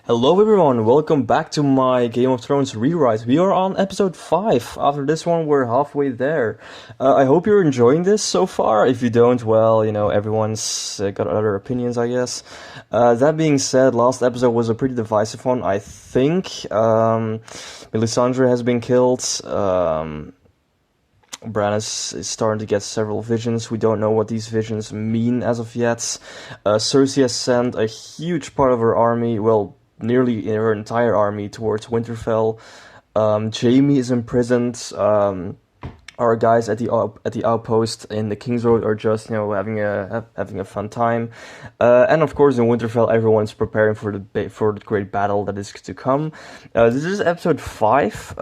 Hello everyone, welcome back to my Game of Thrones rewrite. We are on episode 5. After this one, we're halfway there. I hope you're enjoying this so far. If you don't, well, everyone's got other opinions, I guess. That being said, last episode was a pretty divisive one, I think. Melisandre has been killed. Bran is starting to get several visions. We don't know what these visions mean as of yet. Cersei has sent a huge part of her army, well, nearly her entire army, towards Winterfell. Jaime is imprisoned. Our guys at the outpost in the King's Road are just having a fun time, and of course in Winterfell everyone's preparing for the great battle that is to come. This is episode 5,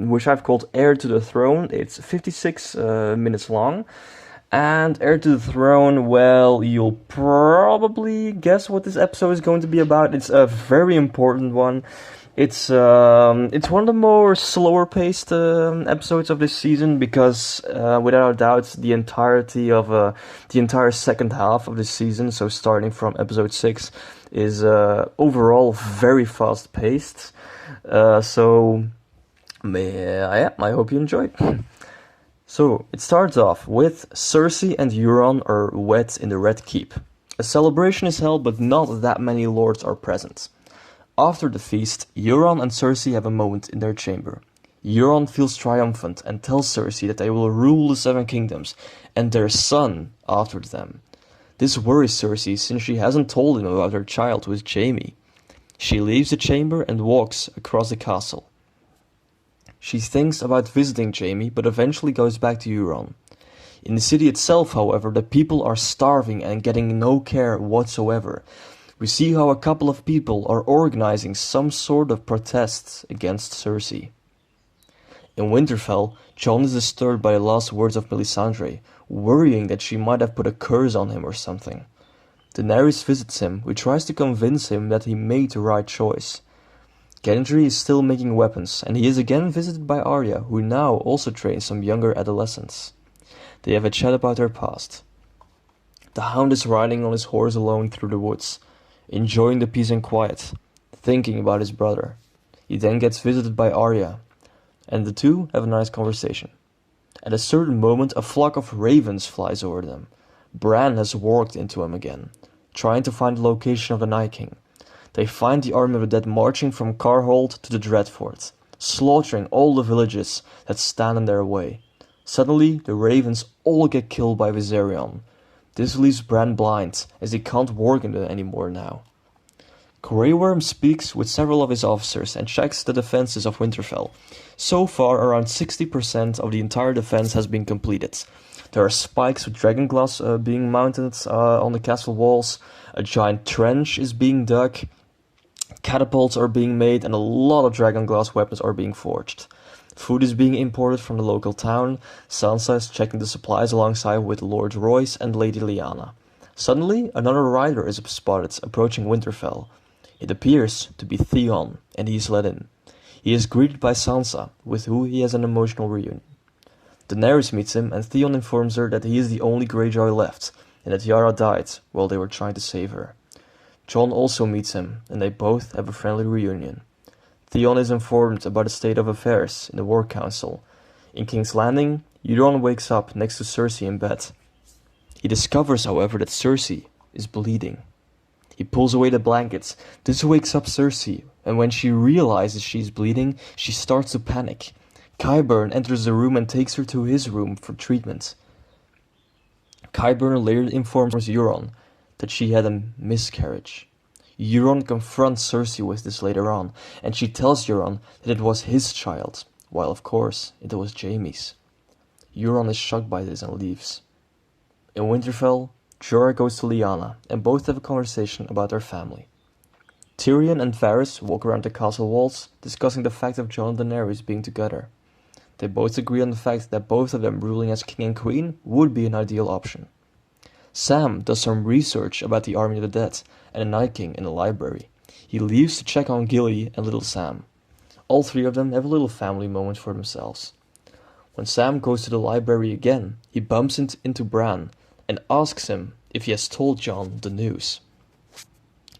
which I've called Heir to the Throne. It's 56 minutes long. And Heir to the Throne, well, you'll probably guess what this episode is going to be about. It's a very important one. It's one of the more slower-paced episodes of this season because, without a doubt, the entire second half of this season, so starting from episode 6, is overall very fast-paced. I hope you enjoy. So, it starts off with Cersei and Euron are wed in the Red Keep. A celebration is held, but not that many lords are present. After the feast, Euron and Cersei have a moment in their chamber. Euron feels triumphant and tells Cersei that they will rule the Seven Kingdoms, and their son after them. This worries Cersei since she hasn't told him about her child with Jaime. She leaves the chamber and walks across the castle. She thinks about visiting Jaime, but eventually goes back to Euron. In the city itself, however, the people are starving and getting no care whatsoever. We see how a couple of people are organizing some sort of protests against Cersei. In Winterfell, Jon is disturbed by the last words of Melisandre, worrying that she might have put a curse on him or something. Daenerys visits him, who tries to convince him that he made the right choice. Gendry is still making weapons, and he is again visited by Arya, who now also trains some younger adolescents. They have a chat about their past. The Hound is riding on his horse alone through the woods, enjoying the peace and quiet, thinking about his brother. He then gets visited by Arya, and the two have a nice conversation. At a certain moment, a flock of ravens flies over them. Bran has walked into them again, trying to find the location of the Night King. They find the army of the dead marching from Carhold to the Dreadfort, slaughtering all the villages that stand in their way. Suddenly, the ravens all get killed by Viserion. This leaves Bran blind, as he can't work in it anymore now. Grey Worm speaks with several of his officers and checks the defenses of Winterfell. So far, around 60% of the entire defense has been completed. There are spikes with dragonglass being mounted on the castle walls, a giant trench is being dug, catapults are being made, and a lot of dragonglass weapons are being forged. Food is being imported from the local town. Sansa is checking the supplies alongside with Lord Royce and Lady Lyanna. Suddenly, another rider is spotted approaching Winterfell. It appears to be Theon, and he is let in. He is greeted by Sansa, with whom he has an emotional reunion. Daenerys meets him, and Theon informs her that he is the only Greyjoy left, and that Yara died while they were trying to save her. Jon also meets him, and they both have a friendly reunion. Theon is informed about the state of affairs in the War Council. In King's Landing, Euron wakes up next to Cersei in bed. He discovers, however, that Cersei is bleeding. He pulls away the blankets. This wakes up Cersei, and when she realizes she is bleeding, she starts to panic. Qyburn enters the room and takes her to his room for treatment. Qyburn later informs Euron that she had a miscarriage. Euron confronts Cersei with this later on, and she tells Euron that it was his child, while of course it was Jaime's. Euron is shocked by this and leaves. In Winterfell, Jorah goes to Lyanna, and both have a conversation about their family. Tyrion and Varys walk around the castle walls, discussing the fact of Jon and Daenerys being together. They both agree on the fact that both of them ruling as king and queen would be an ideal option. Sam does some research about the Army of the Dead and the Night King in the library. He leaves to check on Gilly and little Sam. All three of them have a little family moment for themselves. When Sam goes to the library again, he bumps into Bran and asks him if he has told Jon the news.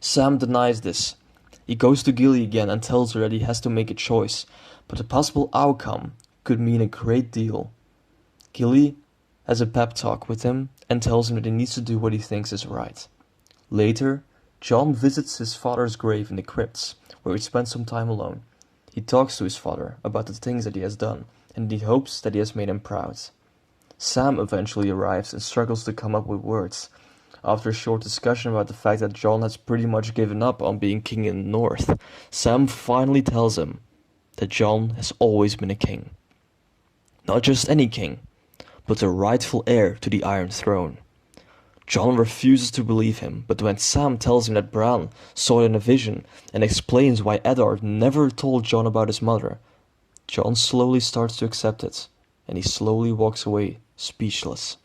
Sam denies this. He goes to Gilly again and tells her that he has to make a choice, but the possible outcome could mean a great deal. Gilly has a pep talk with him and tells him that he needs to do what he thinks is right. Later, Jon visits his father's grave in the crypts, where he spends some time alone. He talks to his father about the things that he has done, and he hopes that he has made him proud. Sam eventually arrives and struggles to come up with words. After a short discussion about the fact that Jon has pretty much given up on being king in the north, Sam finally tells him that Jon has always been a king. Not just any king, but the rightful heir to the Iron Throne. Jon refuses to believe him, but when Sam tells him that Bran saw it in a vision and explains why Eddard never told Jon about his mother, Jon slowly starts to accept it, and he slowly walks away, speechless.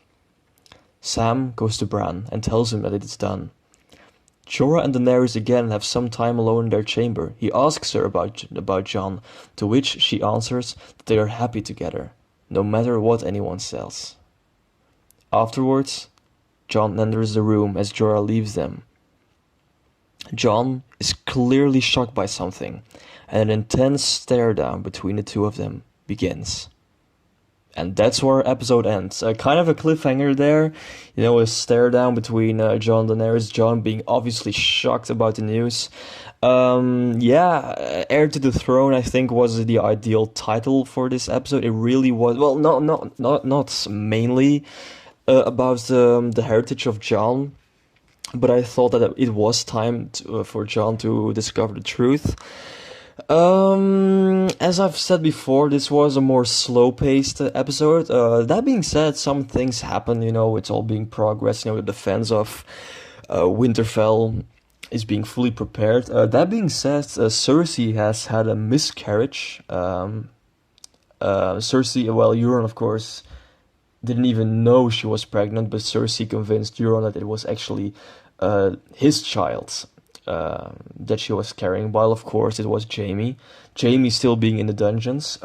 Sam goes to Bran and tells him that it is done. Jorah and Daenerys again have some time alone in their chamber. He asks her about Jon, to which she answers that they are happy together, no matter what anyone says. Afterwards, Jon enters the room as Jorah leaves them. Jon is clearly shocked by something, and an intense stare down between the two of them begins. And that's where our episode ends. Kind of a cliffhanger there, a stare down between Jon and Daenerys. Jon being obviously shocked about the news. Heir to the Throne, I think, was the ideal title for this episode. It really was. Well, not mainly about the heritage of Jon, but I thought that it was time for Jon to discover the truth. As I've said before, this was a more slow-paced episode. That being said, some things happen, it's all being progressed, the defense of Winterfell is being fully prepared. That being said, Cersei has had a miscarriage. Cersei, well, Euron, of course, didn't even know she was pregnant, but Cersei convinced Euron that it was actually his child that she was carrying, while of course it was Jaime. Jaime still being in the dungeons.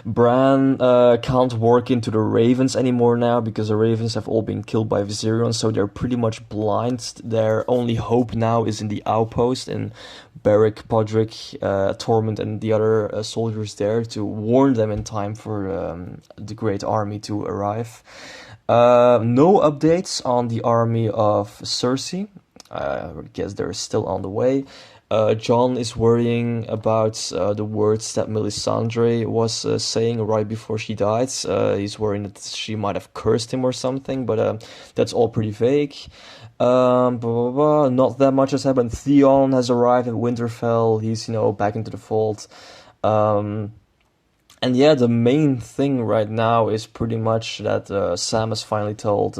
Bran can't work into the Ravens anymore now because the Ravens have all been killed by Viserion, so they're pretty much blind. Their only hope now is in the outpost, and Beric, Podrick, Tormund and the other soldiers there to warn them in time for the Great Army to arrive. No updates on the army of Cersei. I guess they're still on the way. Jon is worrying about the words that Melisandre was saying right before she died. He's worrying that she might have cursed him or something, but that's all pretty vague. Not that much has happened. Theon has arrived at Winterfell. He's, back into the fold. And yeah, the main thing right now is pretty much that Sam has finally told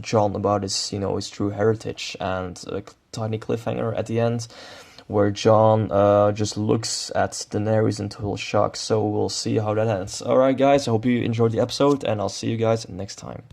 Jon about his, his true heritage, and a tiny cliffhanger at the end where Jon just looks at Daenerys in total shock. So we'll see how that ends. Alright guys, I hope you enjoyed the episode, and I'll see you guys next time.